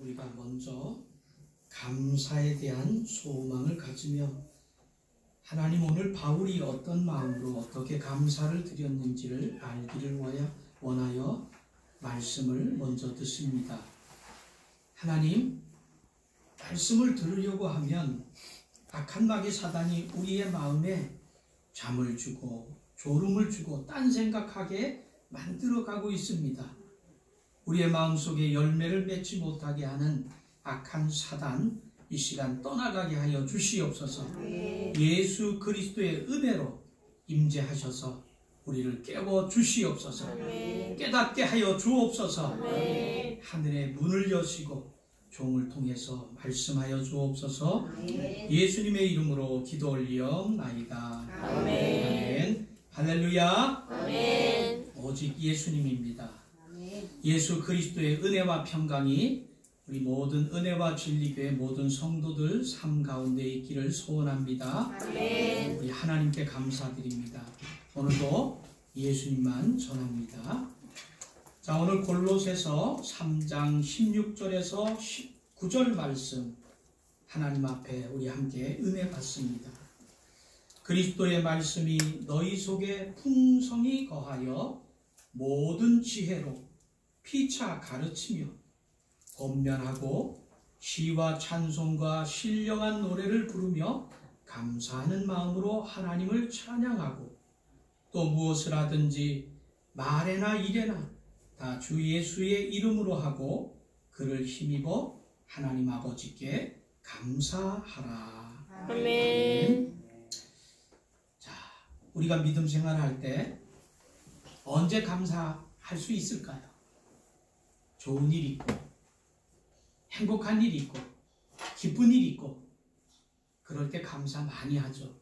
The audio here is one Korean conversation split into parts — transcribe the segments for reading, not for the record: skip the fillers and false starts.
우리가 먼저 감사에 대한 소망을 가지며 하나님 오늘 바울이 어떤 마음으로 어떻게 감사를 드렸는지를 알기를 원하여 말씀을 먼저 듣습니다. 하나님, 말씀을 들으려고 하면 악한 마귀 사단이 우리의 마음에 잠을 주고 졸음을 주고 딴 생각하게 만들어가고 있습니다. 우리의 마음속에 열매를 맺지 못하게 하는 악한 사단, 이 시간 떠나가게 하여 주시옵소서. 예수 그리스도의 은혜로 임재하셔서 우리를 깨워 주시옵소서. 깨닫게 하여 주옵소서. 하늘의 문을 여시고 종을 통해서 말씀하여 주옵소서. 예수님의 이름으로 기도 올리옵나이다. 아멘. 할렐루야. 아멘. 오직 예수님입니다. 예수 그리스도의 은혜와 평강이 우리 모든 은혜와 진리교회 모든 성도들 삶 가운데 있기를 소원합니다. 아멘. 우리 하나님께 감사드립니다. 오늘도 예수님만 전합니다. 자, 오늘 골로새서 3장 16절에서 19절 말씀 하나님 앞에 우리 함께 은혜 받습니다. 그리스도의 말씀이 너희 속에 풍성히 거하여 모든 지혜로 피차 가르치며 권면하고 시와 찬송과 신령한 노래를 부르며 감사하는 마음으로 하나님을 찬양하고 또 무엇을 하든지 말에나 일에나 다 주 예수의 이름으로 하고 그를 힘입어 하나님 아버지께 감사하라. 아멘. 자, 우리가 믿음 생활할 때 언제 감사할 수 있을까요? 좋은 일 있고 행복한 일 있고 기쁜 일 있고 그럴 때 감사 많이 하죠.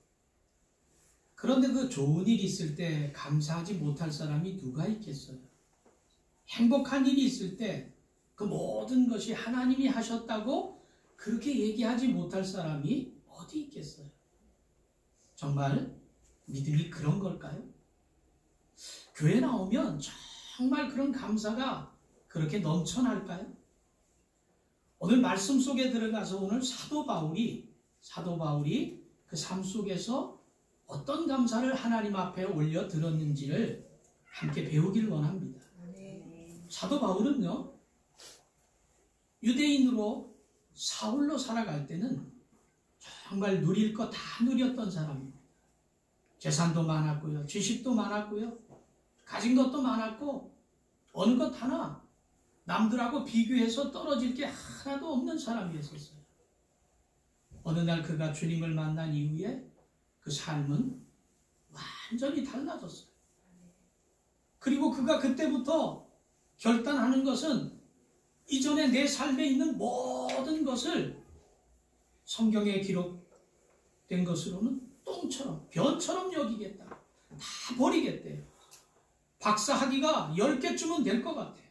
그런데 그 좋은 일 있을 때 감사하지 못할 사람이 누가 있겠어요? 행복한 일이 있을 때 그 모든 것이 하나님이 하셨다고 그렇게 얘기하지 못할 사람이 어디 있겠어요? 정말 믿음이 그런 걸까요? 교회 나오면 정말 그런 감사가 그렇게 넘쳐날까요? 오늘 말씀 속에 들어가서 오늘 사도 바울이 그 삶 속에서 어떤 감사를 하나님 앞에 올려 들었는지를 함께 배우길 원합니다. 사도 바울은요, 유대인으로 사울로 살아갈 때는 정말 누릴 거 다 누렸던 사람입니다. 재산도 많았고요, 지식도 많았고요, 가진 것도 많았고 어느 것 하나 남들하고 비교해서 떨어질 게 하나도 없는 사람이었어요. 어느 날 그가 주님을 만난 이후에 그 삶은 완전히 달라졌어요. 그리고 그가 그때부터 결단하는 것은 이전에 내 삶에 있는 모든 것을 성경에 기록된 것으로는 똥처럼 변처럼 여기겠다. 다 버리겠대요. 박사 학위가 10개쯤은 될 것 같아요.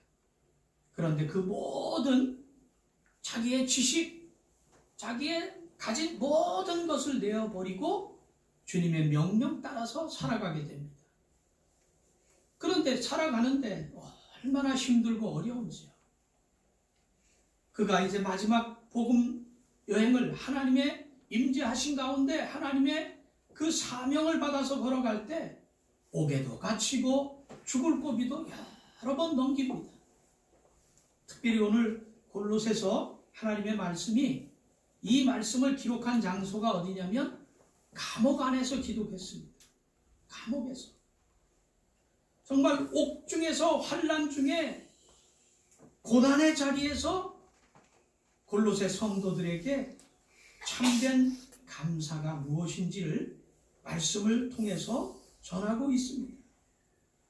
그런데 그 모든 자기의 지식, 자기의 가진 모든 것을 내어버리고 주님의 명령 따라서 살아가게 됩니다. 그런데 살아가는데 얼마나 힘들고 어려운지요. 그가 이제 마지막 복음 여행을 하나님의 임재하신 가운데 하나님의 그 사명을 받아서 걸어갈 때 옥에도 갇히고 죽을 고비도 여러 번 넘깁니다. 특별히 오늘 골로새서 하나님의 말씀이 이 말씀을 기록한 장소가 어디냐면 감옥 안에서 기록했습니다. 감옥에서. 정말 옥중에서 환난 중에 고난의 자리에서 골로새 성도들에게 참된 감사가 무엇인지를 말씀을 통해서 전하고 있습니다.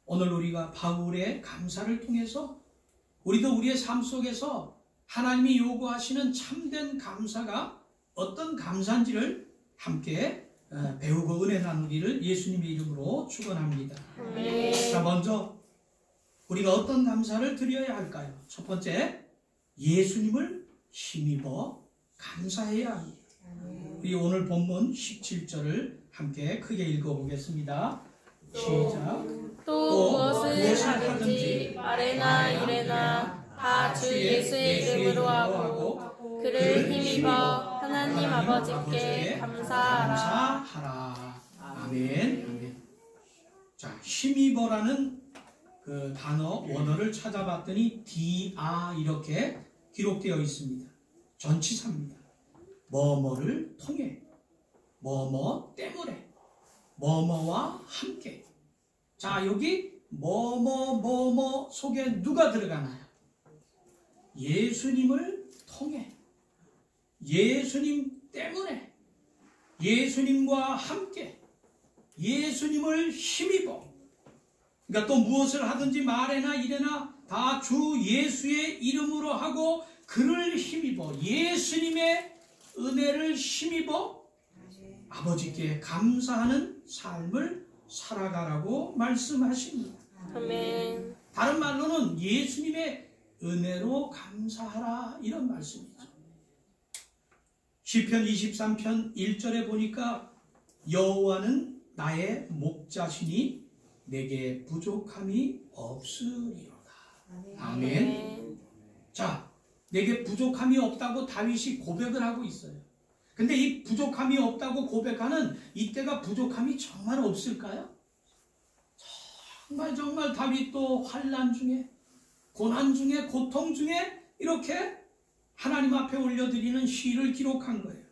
오늘 우리가 바울의 감사를 통해서 우리도 우리의 삶 속에서 하나님이 요구하시는 참된 감사가 어떤 감사인지를 함께 배우고 은혜 나누기를 예수님의 이름으로 축원합니다. 자, 먼저 우리가 어떤 감사를 드려야 할까요? 첫 번째, 예수님을 힘입어 감사해야 합니다. 우리 오늘 본문 17절을 함께 크게 읽어보겠습니다. 시작. 또 무엇을 하든지 말에나 이래나 다 주 예수의 이름으로 하고 그를 힘입어 하나님 아버지께 감사하라. 아멘. 아멘. 자, 힘입어라는 그 단어 원어를 찾아봤더니 디아 이렇게 기록되어 있습니다. 전치사입니다. 뭐뭐를 통해, 뭐뭐 때문에, 뭐뭐와 함께. 자, 여기 뭐뭐 속에 누가 들어가나요? 예수님을 통해, 예수님 때문에, 예수님과 함께, 예수님을 힘입어. 그러니까 또 무엇을 하든지 말해나 이래나 다 주 예수의 이름으로 하고 그를 힘입어 예수님의 은혜를 힘입어 아버지께 감사하는 삶을 살아가라고 말씀하십니다. 아멘. 다른 말로는 예수님의 은혜로 감사하라 이런 말씀이죠. 시편 23편 1절에 보니까 여호와는 나의 목자시니 내게 부족함이 없으리로다. 아멘. 자, 내게 부족함이 없다고 다윗이 고백을 하고 있어요. 근데 이 부족함이 없다고 고백하는 이때가 부족함이 정말 없을까요? 정말 다윗도 환난 중에, 고난 중에, 고통 중에 이렇게 하나님 앞에 올려드리는 시를 기록한 거예요.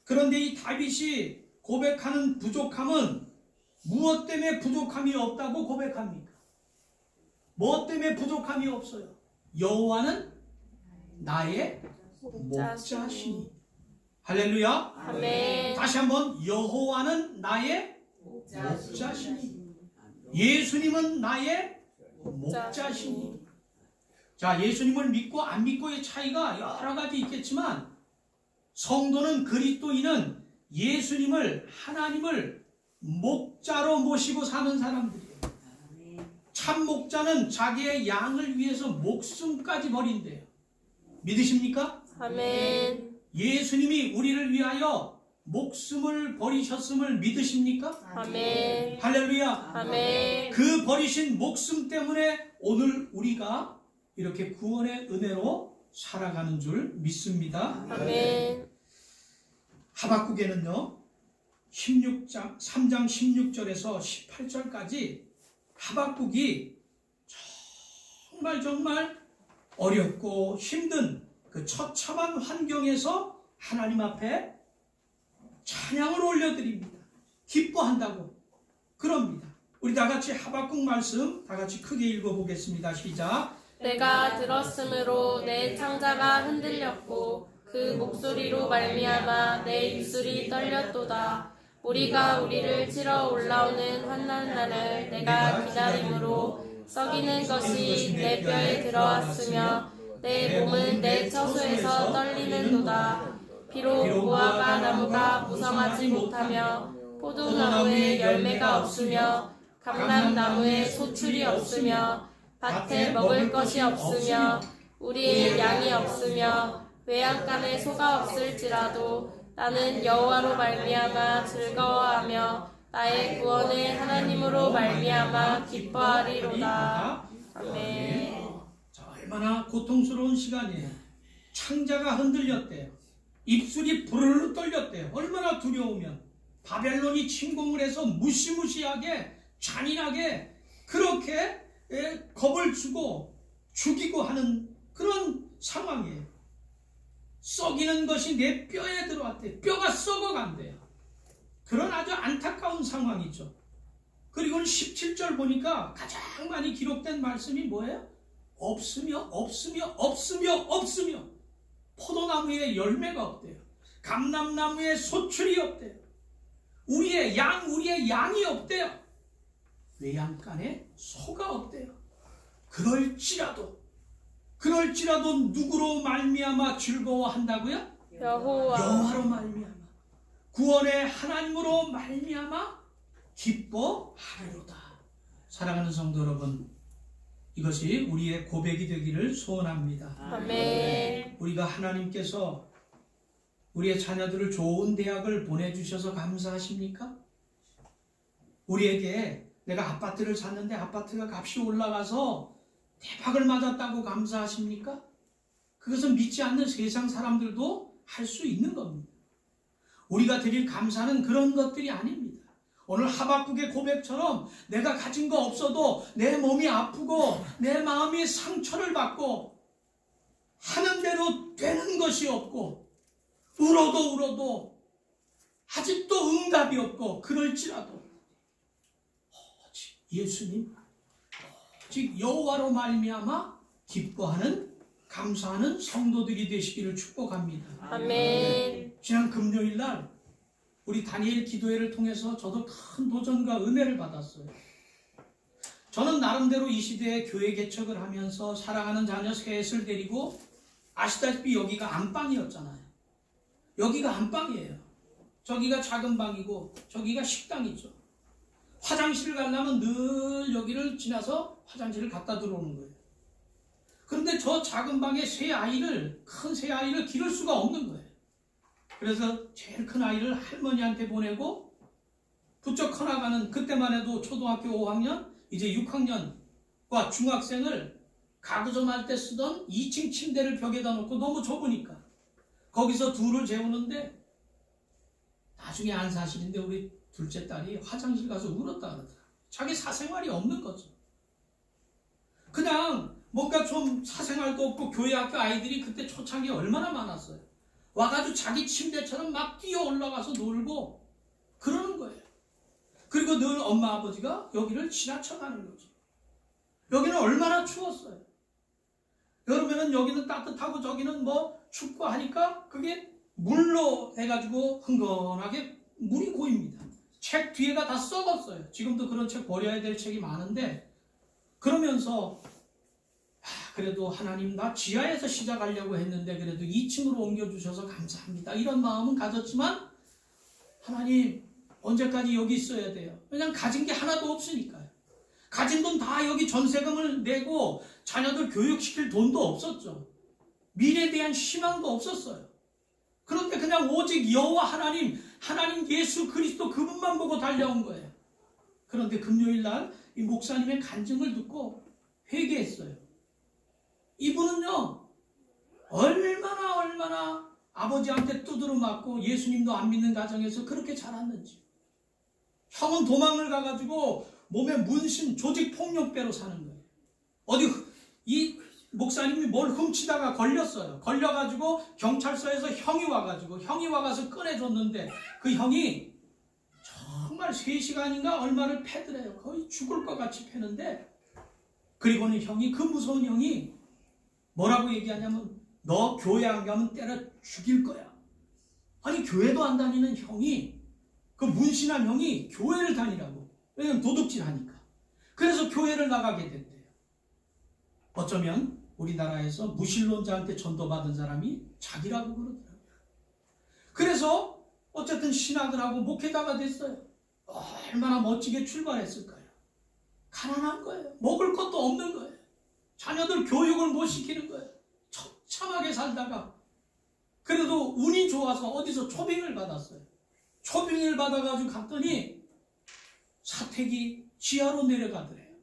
그런데 이 다윗이 고백하는 부족함은 무엇 때문에 부족함이 없다고 고백합니까? 무엇 때문에 부족함이 없어요? 여호와는 나의 목자시니. 할렐루야. 아멘. 다시 한번 여호와는 나의 목자시니. 예수님은 나의 목자시니. 자, 예수님을 믿고 안 믿고의 차이가 여러 가지 있겠지만 성도는 그리스도인은 예수님을 하나님을 목자로 모시고 사는 사람들이에요. 참 목자는 자기의 양을 위해서 목숨까지 버린대요. 믿으십니까? 아멘. 예수님이 우리를 위하여 목숨을 버리셨음을 믿으십니까? 아멘. 할렐루야. 아멘. 그 버리신 목숨 때문에 오늘 우리가 이렇게 구원의 은혜로 살아가는 줄 믿습니다. 아멘. 하박국에는요 3장 16절에서 18절까지 하박국이 정말 어렵고 힘든 그 처참한 환경에서 하나님 앞에 찬양을 올려드립니다. 기뻐한다고 그럽니다. 우리 다 같이 하박국 말씀 다 같이 크게 읽어보겠습니다. 시작. 내가 들었으므로 내 창자가 흔들렸고 그 목소리로 말미암아 내 입술이 떨렸도다. 우리가 우리를 치러 올라오는 환난 날을 내가 기다림으로 썩이는 것이 내 뼈에 들어왔으며 내 몸은 내 처소에서 떨리는도다. 비록 무화과 나무가 무성하지 못하며 포도나무에 열매가 없으며 감람나무에 소출이 없으며 밭에 먹을 것이 없으며 우리의 양이 없으며 외양간에 소가 없을지라도 나는 여호와로 말미암아 즐거워하며 나의 구원의 하나님으로 말미암아 기뻐하리로다. 아멘. 자, 얼마나 고통스러운 시간이에요. 창자가 흔들렸대요. 입술이 부르르 떨렸대요. 얼마나 두려우면 바벨론이 침공을 해서 무시무시하게 잔인하게 그렇게 겁을 주고 죽이고 하는 그런 상황이에요. 썩이는 것이 내 뼈에 들어왔대요. 뼈가 썩어간대요. 그런 아주 안타까운 상황이죠. 그리고 17절 보니까 가장 많이 기록된 말씀이 뭐예요? 없으며 포도나무에 열매가 없대요. 감람나무에 소출이 없대요. 우리의 양이 없대요. 외양간에 소가 없대요. 그럴지라도 누구로 말미암아 즐거워한다고요? 여호와로 말미암아 구원의 하나님으로 말미암아 기뻐하리로다. 사랑하는 성도 여러분, 이것이 우리의 고백이 되기를 소원합니다. 아멘. 우리가 하나님께서 우리의 자녀들을 좋은 대학을 보내주셔서 감사하십니까? 우리에게 내가 아파트를 샀는데 아파트가 값이 올라가서 대박을 맞았다고 감사하십니까? 그것은 믿지 않는 세상 사람들도 할 수 있는 겁니다. 우리가 드릴 감사는 그런 것들이 아닙니다. 오늘 하박국의 고백처럼 내가 가진 거 없어도 내 몸이 아프고 내 마음이 상처를 받고 하는 대로 되는 것이 없고 울어도 아직도 응답이 없고 그럴지라도 오직 예수님, 오직 여호와로 말미암아 기뻐하는 감사하는 성도들이 되시기를 축복합니다. 아멘. 지난 금요일 날 우리 다니엘 기도회를 통해서 저도 큰 도전과 은혜를 받았어요. 저는 나름대로 이 시대에 교회 개척을 하면서 사랑하는 자녀 셋을 데리고, 아시다시피 여기가 안방이었잖아요. 여기가 안방이에요. 저기가 작은 방이고 저기가 식당이죠. 화장실 가려면 늘 여기를 지나서 화장실을 갖다 들어오는 거예요. 그런데 저 작은 방에 큰 세 아이를 기를 수가 없는 거예요. 그래서 제일 큰 아이를 할머니한테 보내고 부쩍 커나가는, 그때만 해도 초등학교 5학년, 이제 6학년과 중학생을 가구점 할 때 쓰던 2층 침대를 벽에다 놓고 너무 좁으니까 거기서 둘을 재우는데, 나중에 안 사실인데 우리 둘째 딸이 화장실 가서 울었다 그러더라. 자기 사생활이 없는 거죠. 그냥 뭔가 좀 사생활도 없고, 교회 학교 아이들이 그때 초창기 얼마나 많았어요. 와가지고 자기 침대처럼 막 뛰어 올라가서 놀고 그러는 거예요. 그리고 늘 엄마 아버지가 여기를 지나쳐가는 거죠. 여기는 얼마나 추웠어요. 여름에는 여기는 따뜻하고 저기는 뭐 춥고 하니까 그게 물로 해가지고 흥건하게 물이 고입니다. 책 뒤에가 다 썩었어요. 지금도 그런 책 버려야 될 책이 많은데, 그러면서 그래도 하나님, 나 지하에서 시작하려고 했는데 그래도 2층으로 옮겨주셔서 감사합니다, 이런 마음은 가졌지만, 하나님 언제까지 여기 있어야 돼요? 왜냐면 가진 게 하나도 없으니까요. 가진 돈 다 여기 전세금을 내고 자녀들 교육시킬 돈도 없었죠. 미래에 대한 희망도 없었어요. 그런데 그냥 오직 여호와 하나님 예수 그리스도 그분만 보고 달려온 거예요. 그런데 금요일 날 이 목사님의 간증을 듣고 회개했어요. 이분은요, 얼마나 아버지한테 두드려 맞고 예수님도 안 믿는 가정에서 그렇게 자랐는지. 형은 도망을 가가지고 몸에 문신, 조직폭력배로 사는 거예요. 이 목사님이 뭘 훔치다가 걸렸어요. 걸려가지고 경찰서에서 형이 와가서 꺼내줬는데, 그 형이 정말 3시간인가 얼마를 패더래요. 거의 죽을 것 같이 패는데, 그리고는 그 무서운 형이 뭐라고 얘기하냐면, 너 교회 안 가면 때려 죽일 거야. 아니, 교회도 안 다니는 형이, 그 문신한 형이 교회를 다니라고. 왜냐면 도둑질 하니까. 그래서 교회를 나가게 됐대요. 어쩌면 우리나라에서 무신론자한테 전도받은 사람이 자기라고 그러더라고요. 그래서 어쨌든 신학을 하고 목회자가 됐어요. 얼마나 멋지게 출발했을까요? 가난한 거예요. 먹을 것도 없는 거예요. 자녀들 교육을 못 시키는 거예요. 처참하게 살다가 그래도 운이 좋아서 어디서 초빙을 받았어요. 초빙을 받아가지고 갔더니 사택이 지하로 내려가더래요.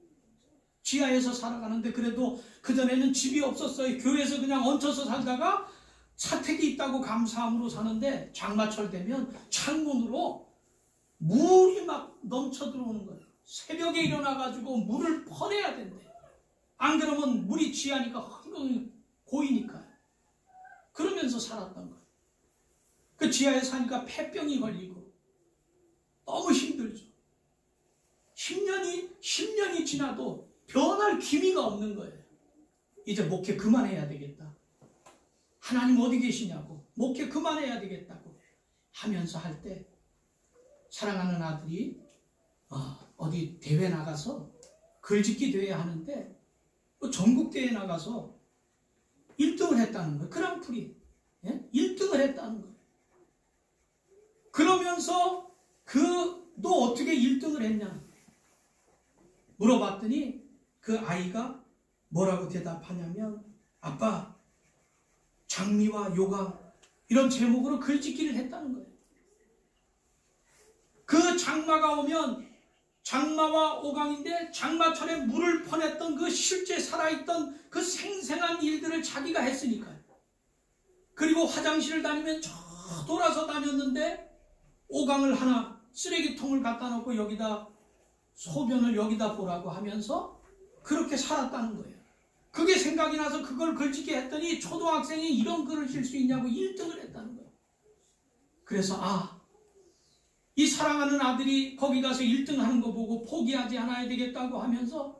지하에서 살아가는데, 그래도 그전에는 집이 없었어요. 교회에서 그냥 얹혀서 살다가 사택이 있다고 감사함으로 사는데, 장마철 되면 창문으로 물이 막 넘쳐 들어오는 거예요. 새벽에 일어나가지고 물을 퍼내야 된대요. 안 그러면 물이 지하니까 흥건히 고이니까요. 그러면서 살았던 거예요. 그 지하에 사니까 폐병이 걸리고 너무 힘들죠. 10년이 지나도 변할 기미가 없는 거예요. 이제 목회 그만해야 되겠다. 하나님 어디 계시냐고, 목회 그만해야 되겠다고 하면서 할 때, 사랑하는 아들이 어디 대회 나가서 글짓기 대회 하는데 전국 대회 나가서 1등을 했다는 거예요. 그랑프리 1등을 했다는 거예요. 그러면서 너 어떻게 1등을 했냐 물어봤더니 그 아이가 뭐라고 대답하냐면, 아빠, 장미와 요가 이런 제목으로 글짓기를 했다는 거예요. 그 장마가 오면 장마와 오강인데 장마철에 물을 퍼냈던 그 실제 살아있던 그 생생한 일들을 자기가 했으니까요. 그리고 화장실을 다니면 저 돌아서 다녔는데 오강을 하나 쓰레기통을 갖다 놓고 여기다 소변을 여기다 보라고 하면서 그렇게 살았다는 거예요. 그게 생각이 나서 그걸 글짓게 했더니 초등학생이 이런 글을 쓸 수 있냐고 1등을 했다는 거예요. 그래서 이 사랑하는 아들이 거기 가서 1등 하는 거 보고 포기하지 않아야 되겠다고 하면서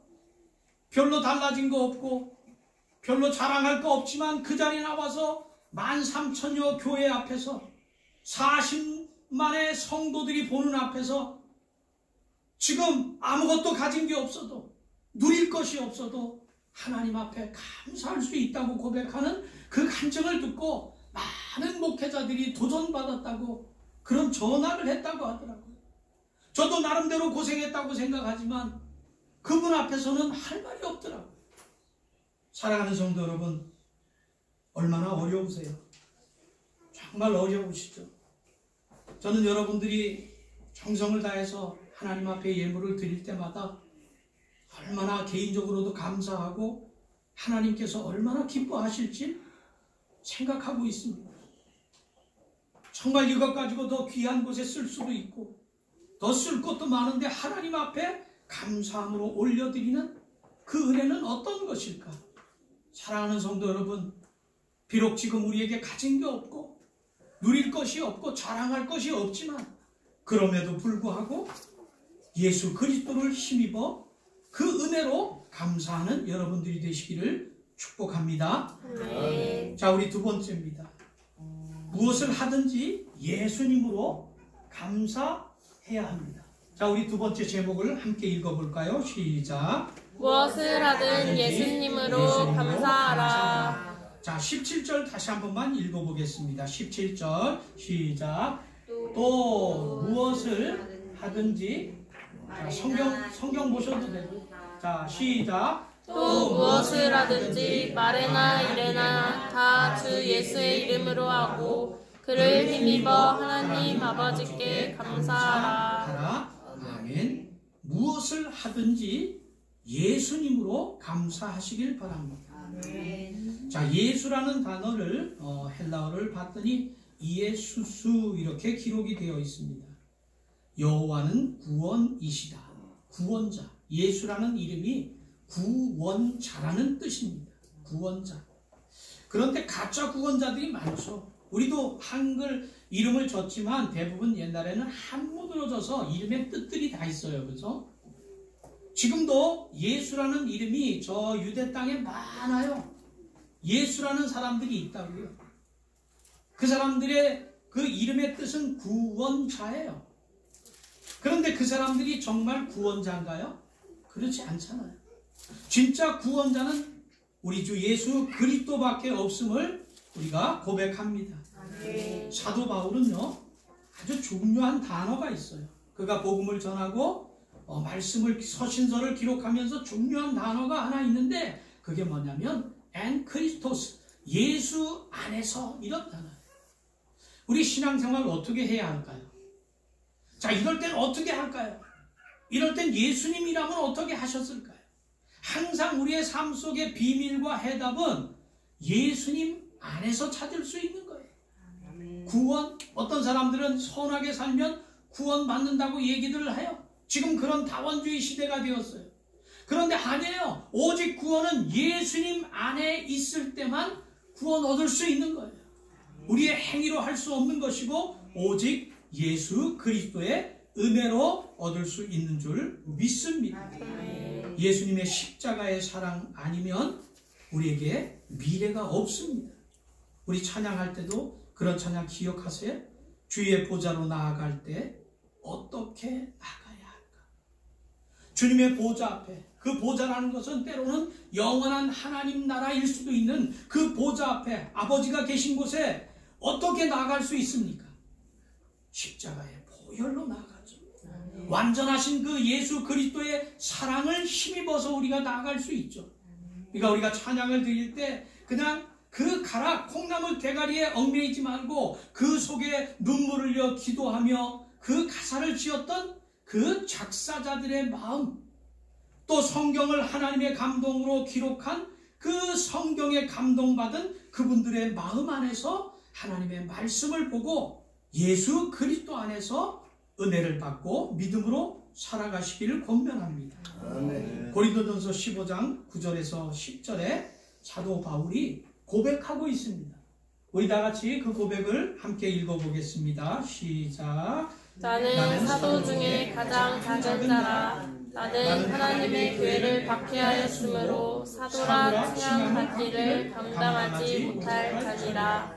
별로 달라진 거 없고 별로 자랑할 거 없지만 그 자리에 나와서 13,000여 교회 앞에서 40만의 성도들이 보는 앞에서 지금 아무것도 가진 게 없어도 누릴 것이 없어도 하나님 앞에 감사할 수 있다고 고백하는 그 간증을 듣고 많은 목회자들이 도전받았다고 그런 전화를 했다고 하더라고요. 저도 나름대로 고생했다고 생각하지만 그분 앞에서는 할 말이 없더라고요. 사랑하는 성도 여러분, 얼마나 어려우세요? 정말 어려우시죠? 저는 여러분들이 정성을 다해서 하나님 앞에 예물을 드릴 때마다 얼마나 개인적으로도 감사하고 하나님께서 얼마나 기뻐하실지 생각하고 있습니다. 정말 이것 가지고 더 귀한 곳에 쓸 수도 있고 더 쓸 것도 많은데 하나님 앞에 감사함으로 올려드리는 그 은혜는 어떤 것일까? 사랑하는 성도 여러분, 비록 지금 우리에게 가진 게 없고 누릴 것이 없고 자랑할 것이 없지만 그럼에도 불구하고 예수 그리스도를 힘입어 그 은혜로 감사하는 여러분들이 되시기를 축복합니다. 네. 자, 우리 두 번째입니다. 무엇을 하든지 예수님으로 감사해야 합니다. 자, 우리 두 번째 제목을 함께 읽어볼까요? 시작. 무엇을 하든 예수님으로 감사하라. 자, 17절 다시 한 번만 읽어보겠습니다. 17절 시작. 또 무엇을 하든지, 자, 성경 보셔도 되고, 자, 시작. 또 무엇을 하든지 말에나 이래나 다 주 예수의 이름으로 하고 그를 힘입어 하나님 아버지께 감사하라. 아멘. 무엇을 하든지 예수님으로 감사하시길 바랍니다. 자, 예수라는 단어를 헬라어를 봤더니 이에수스 이렇게 기록이 되어 있습니다. 여호와는 구원이시다. 구원자. 예수라는 이름이 구원자라는 뜻입니다. 구원자. 그런데 가짜 구원자들이 많죠. 우리도 한글 이름을 줬지만 대부분 옛날에는 한문으로 줘서 이름의 뜻들이 다 있어요. 그죠? 지금도 예수라는 이름이 저 유대 땅에 많아요. 예수라는 사람들이 있다고요. 그 사람들의 그 이름의 뜻은 구원자예요. 그런데 그 사람들이 정말 구원자인가요? 그렇지 않잖아요. 진짜 구원자는 우리 주 예수 그리스도밖에 없음을 우리가 고백합니다. 사도 바울은요, 아주 중요한 단어가 있어요. 그가 복음을 전하고 말씀을 서신서를 기록하면서 중요한 단어가 하나 있는데 그게 뭐냐면 엔 크리스토스, 예수 안에서, 이런 단어예요. 우리 신앙생활 어떻게 해야 할까요? 자, 이럴 땐 어떻게 할까요? 이럴 땐 예수님이라면 어떻게 하셨을까요? 항상 우리의 삶 속의 비밀과 해답은 예수님 안에서 찾을 수 있는 거예요. 구원, 어떤 사람들은 선하게 살면 구원받는다고 얘기들을 해요. 지금 그런 다원주의 시대가 되었어요. 그런데 아니에요. 오직 구원은 예수님 안에 있을 때만 구원 얻을 수 있는 거예요. 우리의 행위로 할 수 없는 것이고 오직 예수 그리스도의 은혜로 얻을 수 있는 줄 믿습니다. 예수님의 십자가의 사랑 아니면 우리에게 미래가 없습니다. 우리 찬양할 때도 그런 찬양 기억하세요? 주의 보좌로 나아갈 때 어떻게 나가야 할까? 주님의 보좌 앞에, 그 보좌라는 것은 때로는 영원한 하나님 나라일 수도 있는 그 보좌 앞에, 아버지가 계신 곳에 어떻게 나갈 수 있습니까? 십자가의 보혈로 나아가죠. 완전하신 그 예수 그리스도의 사랑을 힘입어서 우리가 나아갈 수 있죠. 그러니까 우리가 찬양을 드릴 때 그냥 그 가락 콩나물 대가리에 얽매이지 말고 그 속에 눈물을 흘려 기도하며 그 가사를 지었던 그 작사자들의 마음, 또 성경을 하나님의 감동으로 기록한 그 성경에 감동받은 그분들의 마음 안에서 하나님의 말씀을 보고 예수 그리스도 안에서 은혜를 받고 믿음으로 살아가시기를 권면합니다. 아멘. 고린도전서 15장 9절에서 10절에 사도 바울이 고백하고 있습니다. 우리 다 같이 그 고백을 함께 읽어보겠습니다. 시작. 나는 사도 중에 가장 작은 자라. 나는 하나님의 교회를 박해하였으므로 사도라 칭함받기를 감당하지 못할 자니라.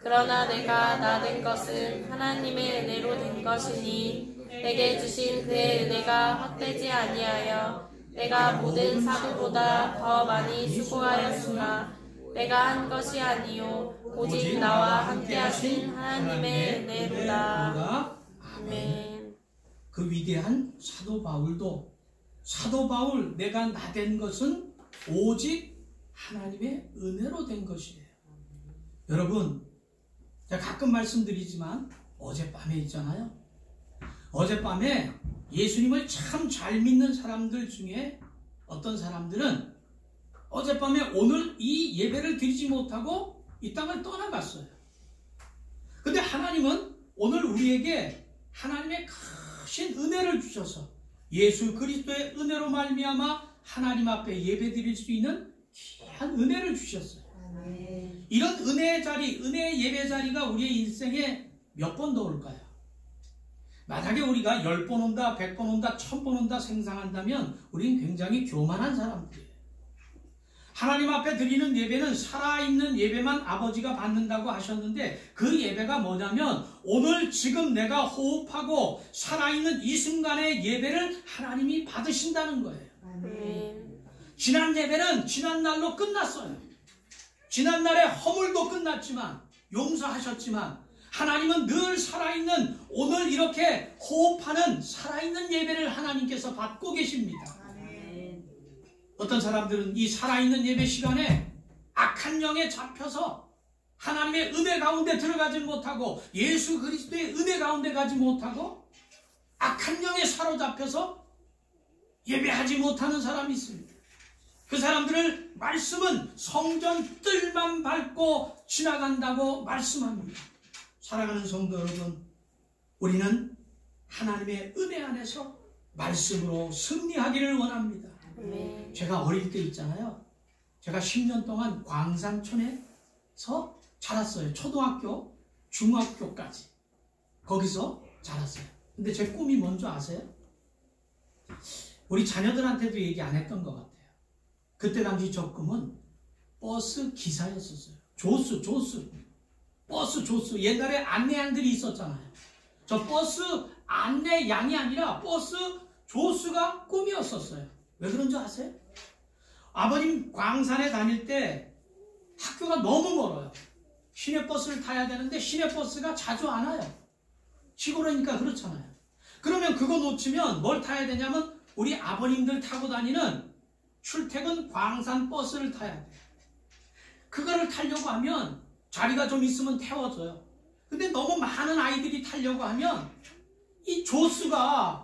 그러나 내가 나 된 것은 하나님의 은혜로 된 것이니 내게 주신 그의 은혜가 헛되지 아니하여 내가 모든 사도보다 더 많이 수고하였으나 내가 한 것이 아니요 오직 나와 함께 하신 하나님의 은혜로다. 아멘. 그 위대한 사도 바울도 사도 바울 내가 나 된 것은 오직 하나님의 은혜로 된 것이에요. 여러분, 제가 가끔 말씀드리지만 어젯밤에 있잖아요. 어젯밤에 예수님을 참 잘 믿는 사람들 중에 어떤 사람들은 어젯밤에 오늘 이 예배를 드리지 못하고 이 땅을 떠나갔어요. 근데 하나님은 오늘 우리에게 하나님의 크신 은혜를 주셔서 예수 그리스도의 은혜로 말미암아 하나님 앞에 예배 드릴 수 있는 귀한 은혜를 주셨어요. 이런 은혜의 자리, 은혜의 예배 자리가 우리의 인생에 몇 번 더 올까요? 만약에 우리가 10번 온다, 100번 온다, 1000번 온다 생각한다면 우리는 굉장히 교만한 사람들이에요. 하나님 앞에 드리는 예배는 살아있는 예배만 아버지가 받는다고 하셨는데 그 예배가 뭐냐면 오늘 지금 내가 호흡하고 살아있는 이 순간의 예배를 하나님이 받으신다는 거예요. 지난 예배는 지난 날로 끝났어요. 지난 날의 허물도 끝났지만 용서하셨지만 하나님은 늘 살아있는 오늘 이렇게 호흡하는 살아있는 예배를 하나님께서 받고 계십니다. 어떤 사람들은 이 살아있는 예배 시간에 악한 영에 잡혀서 하나님의 은혜 가운데 들어가지 못하고 예수 그리스도의 은혜 가운데 가지 못하고 악한 영에 사로잡혀서 예배하지 못하는 사람이 있습니다. 그 사람들을 말씀은 성전 뜰만 밟고 지나간다고 말씀합니다. 사랑하는 성도 여러분, 우리는 하나님의 은혜 안에서 말씀으로 승리하기를 원합니다. 제가 어릴 때 있잖아요. 제가 10년 동안 광산촌에서 자랐어요. 초등학교, 중학교까지. 거기서 자랐어요. 근데 제 꿈이 뭔지 아세요? 우리 자녀들한테도 얘기 안 했던 것 같아요. 그때 당시 저 꿈은 버스 기사였었어요. 조수. 버스 조수. 옛날에 안내양들이 있었잖아요. 저 버스 안내양이 아니라 버스 조수가 꿈이었었어요. 왜 그런지 아세요? 아버님 광산에 다닐 때 학교가 너무 멀어요. 시내버스를 타야 되는데 시내버스가 자주 안 와요. 시골이니까 그렇잖아요. 그러면 그거 놓치면 뭘 타야 되냐면 우리 아버님들 타고 다니는 출퇴근 광산버스를 타야 돼요. 그거를 타려고 하면 자리가 좀 있으면 태워줘요. 근데 너무 많은 아이들이 타려고 하면 이 조수가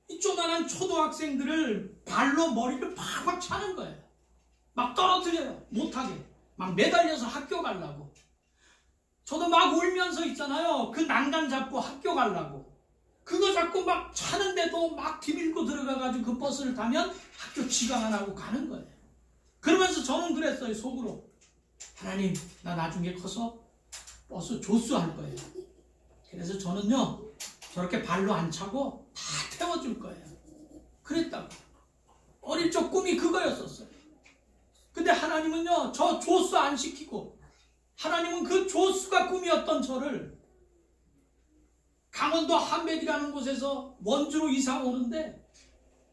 이 조그만한 초등학생들을 발로 머리를 팍팍 차는 거예요. 막 떨어뜨려요. 못하게. 막 매달려서 학교 가려고. 저도 막 울면서 있잖아요. 그 난간 잡고 학교 가려고. 그거 잡고 막 차는데도 막 뒤밀고 들어가가지고 그 버스를 타면 학교 지각 안 하고 가는 거예요. 그러면서 저는 그랬어요. 속으로. 하나님, 나 나중에 커서 버스 조수 할 거예요. 그래서 저는요, 저렇게 발로 안 차고 다 태워줄 거예요. 그랬다고. 어릴 적 꿈이 그거였었어요. 근데 하나님은요, 저 조수 안 시키고, 하나님은 그 조수가 꿈이었던 저를 강원도 한백이라는 곳에서 원주로 이사 오는데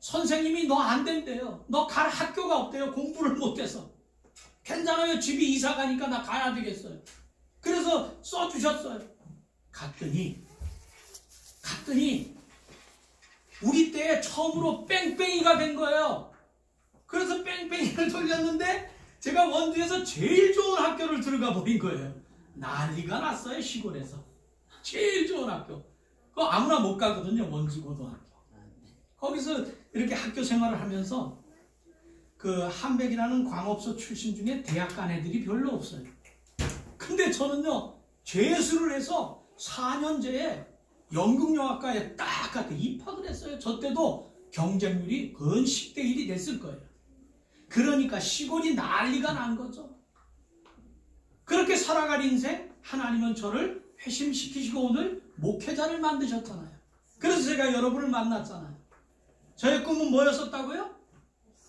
선생님이 너 안 된대요. 너 갈 학교가 없대요. 공부를 못해서. 괜찮아요. 집이 이사 가니까 나 가야 되겠어요. 그래서 써주셨어요. 갔더니 우리 때에 처음으로 뺑뺑이가 된 거예요. 그래서 뺑뺑이를 돌렸는데 제가 원주에서 제일 좋은 학교를 들어가 버린 거예요. 난리가 났어요. 시골에서. 제일 좋은 학교. 그거 아무나 못 가거든요. 원주 고등학교. 거기서 이렇게 학교 생활을 하면서 그 한백이라는 광업소 출신 중에 대학 간 애들이 별로 없어요. 근데 저는요, 재수를 해서 4년제에 연극영화과에 딱 갔다 입학을 했어요. 저 때도 경쟁률이 근 10대 1이 됐을 거예요. 그러니까 시골이 난리가 난 거죠. 그렇게 살아갈 인생, 하나님은 저를 회심시키시고 오늘 목회자를 만드셨잖아요. 그래서 제가 여러분을 만났잖아요. 저의 꿈은 뭐였었다고요?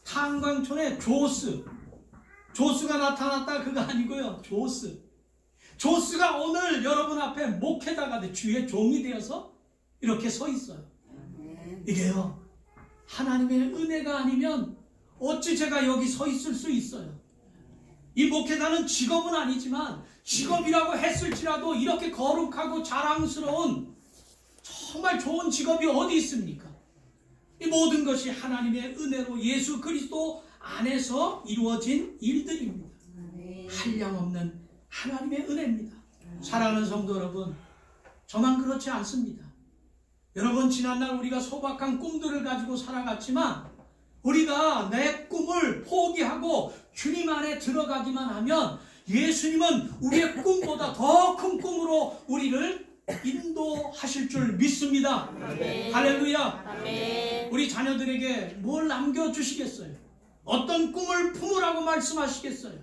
탄광촌의 조스가 나타났다 그거 아니고요. 조스가 오늘 여러분 앞에 목회자가 돼 주의 종이 되어서 이렇게 서 있어요. 이게요, 하나님의 은혜가 아니면 어찌 제가 여기 서 있을 수 있어요. 이 목회자는 직업은 아니지만 직업이라고 했을지라도 이렇게 거룩하고 자랑스러운 정말 좋은 직업이 어디 있습니까? 이 모든 것이 하나님의 은혜로 예수 그리스도 안에서 이루어진 일들입니다. 한량없는 하나님의 은혜입니다. 사랑하는 성도 여러분, 저만 그렇지 않습니다. 여러분, 지난날 우리가 소박한 꿈들을 가지고 살아갔지만 우리가 내 꿈을 포기하고 주님 안에 들어가기만 하면 예수님은 우리의 꿈보다 더 큰 꿈으로 우리를 인도하실 줄 믿습니다. 아멘. 할렐루야. 아멘. 우리 자녀들에게 뭘 남겨주시겠어요? 어떤 꿈을 품으라고 말씀하시겠어요?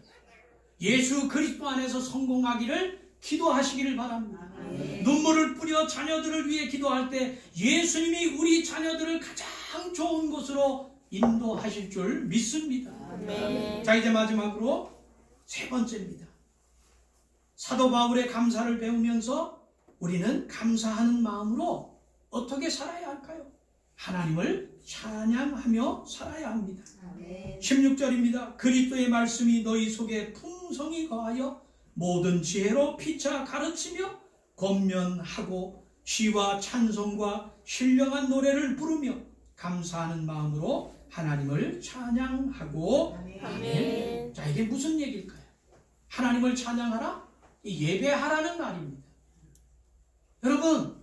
예수 그리스도 안에서 성공하기를 기도하시기를 바랍니다. 아멘. 눈물을 뿌려 자녀들을 위해 기도할 때 예수님이 우리 자녀들을 가장 좋은 곳으로 인도하실 줄 믿습니다. 아멘. 자, 이제 마지막으로 세 번째입니다. 사도 바울의 감사를 배우면서 우리는 감사하는 마음으로 어떻게 살아야 할까요? 하나님을 찬양하며 살아야 합니다. 16절입니다. 그리스도의 말씀이 너희 속에 풍성히 거하여 모든 지혜로 피차 가르치며 권면하고 시와 찬송과 신령한 노래를 부르며 감사하는 마음으로 하나님을 찬양하고 아멘. 자, 이게 무슨 얘기일까요? 하나님을 찬양하라? 예배하라는 말입니다. 여러분,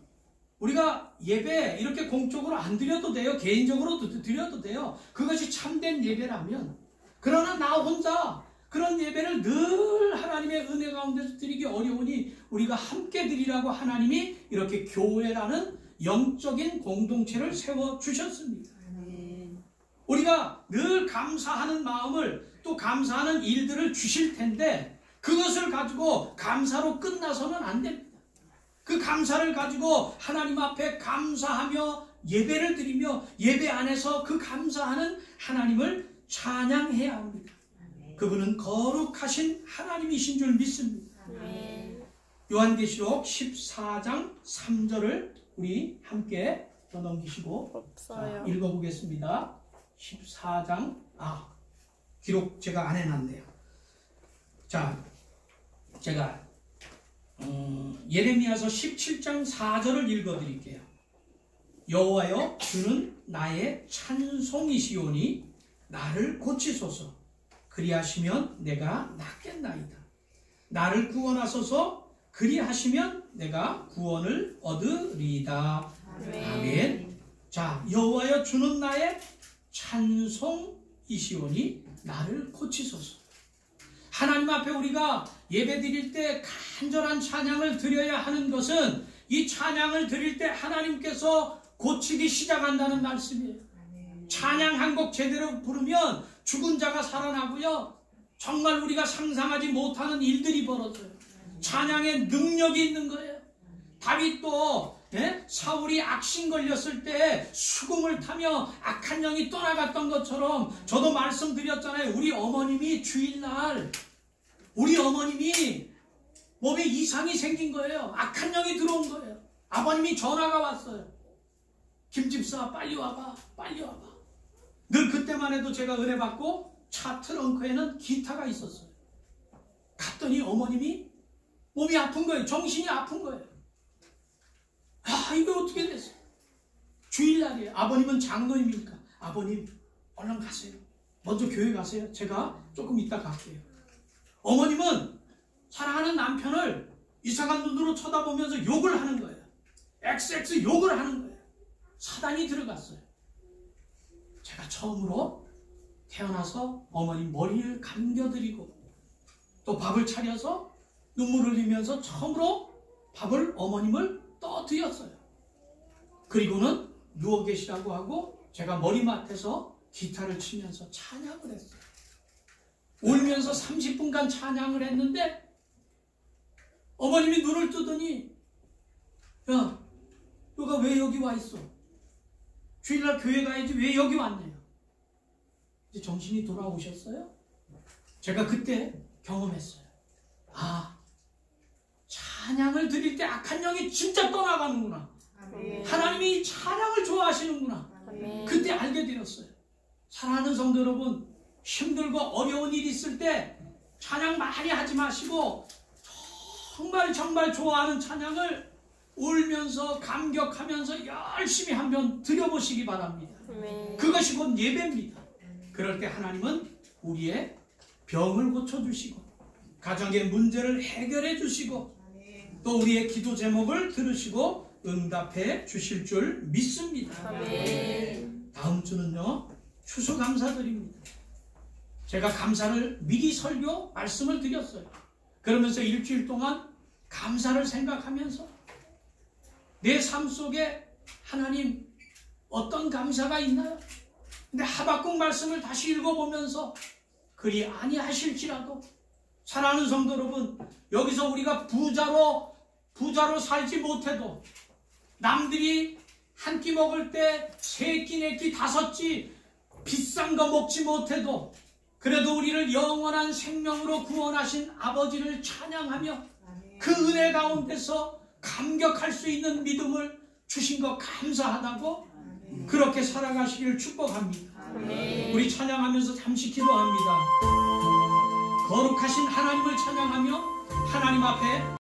우리가 예배 이렇게 공적으로 안 드려도 돼요. 개인적으로 드려도 돼요. 그것이 참된 예배라면. 그러나 나 혼자 그런 예배를 늘 하나님의 은혜 가운데서 드리기 어려우니 우리가 함께 드리라고 하나님이 이렇게 교회라는 영적인 공동체를 세워주셨습니다. 우리가 늘 감사하는 마음을 또 감사하는 일들을 주실 텐데 그것을 가지고 감사로 끝나서는 안 됩니다. 그 감사를 가지고 하나님 앞에 감사하며 예배를 드리며 예배 안에서 그 감사하는 하나님을 찬양해야 합니다. 그분은 거룩하신 하나님이신 줄 믿습니다. 요한계시록 14장 3절을 우리 함께 더 넘기시고 없어요. 읽어보겠습니다. 14장 기록 제가 안 해놨네요. 자, 제가 예레미야서 17장 4절을 읽어드릴게요. 여호와여, 주는 나의 찬송이시오니 나를 고치소서. 그리하시면 내가 낫겠나이다. 나를 구원하소서. 그리하시면 내가 구원을 얻으리이다. 아멘. 자, 여호와여, 주는 나의 찬송이시오니 나를 고치소서. 하나님 앞에 우리가 예배 드릴 때 간절한 찬양을 드려야 하는 것은 이 찬양을 드릴 때 하나님께서 고치기 시작한다는 말씀이에요. 찬양 한 곡 제대로 부르면 죽은 자가 살아나고요. 정말 우리가 상상하지 못하는 일들이 벌어져요. 찬양에 능력이 있는 거예요. 다윗도 사울이 악신 걸렸을 때 수금을 타며 악한 영이 떠나갔던 것처럼 저도 말씀드렸잖아요. 우리 어머님이 주일날 우리 어머님이 몸에 이상이 생긴 거예요. 악한 영이 들어온 거예요. 아버님이 전화가 왔어요. 김집사 빨리 와봐, 빨리 와봐. 늘 그때만 해도 제가 은혜 받고 차 트렁크에는 기타가 있었어요. 갔더니 어머님이 몸이 아픈 거예요. 정신이 아픈 거예요. 이거 어떻게 됐어요? 주일날이에요. 아버님은 장로님이니까 아버님 얼른 가세요. 먼저 교회 가세요. 제가 조금 이따 갈게요. 어머님은 사랑하는 남편을 이상한 눈으로 쳐다보면서 욕을 하는 거예요. XX 욕을 하는 거예요. 사단이 들어갔어요. 제가 처음으로 태어나서 어머니 머리를 감겨드리고 또 밥을 차려서 눈물 흘리면서 처음으로 밥을 어머님을 떠드렸어요. 그리고는 누워 계시라고 하고 제가 머리맡에서 기타를 치면서 찬양을 했어요. 울면서 30분간 찬양을 했는데 어머님이 눈을 뜨더니 야, 너가 왜 여기 와 있어? 주일날 교회 가야지 왜 여기 왔네요. 이제 정신이 돌아오셨어요? 제가 그때 경험했어요. 아, 찬양을 드릴 때 악한 영이 진짜 떠나가는구나. 아멘. 하나님이 찬양을 좋아하시는구나. 아멘. 그때 알게 되었어요. 사랑하는 성도 여러분, 힘들고 어려운 일이 있을 때 찬양 많이 하지 마시고 정말 좋아하는 찬양을 울면서 감격하면서 열심히 한번 드려보시기 바랍니다. 아멘. 그것이 곧 예배입니다. 그럴 때 하나님은 우리의 병을 고쳐주시고 가정의 문제를 해결해 주시고 또 우리의 기도 제목을 들으시고 응답해 주실 줄 믿습니다. 아멘. 다음 주는요, 추수감사드립니다. 제가 감사를 미리 설교 말씀을 드렸어요. 그러면서 일주일 동안 감사를 생각하면서 내 삶 속에 하나님 어떤 감사가 있나요? 근데 하박국 말씀을 다시 읽어보면서 그리 아니하실지라도 사랑하는 성도 여러분, 여기서 우리가 부자로 살지 못해도 남들이 한 끼 먹을 때 3끼, 4끼, 5끼 비싼 거 먹지 못해도 그래도 우리를 영원한 생명으로 구원하신 아버지를 찬양하며 그 은혜 가운데서 감격할 수 있는 믿음을 주신 것 감사하다고 그렇게 살아가시길 축복합니다. 아멘. 우리 찬양하면서 잠시 기도합니다. 거룩하신 하나님을 찬양하며 하나님 앞에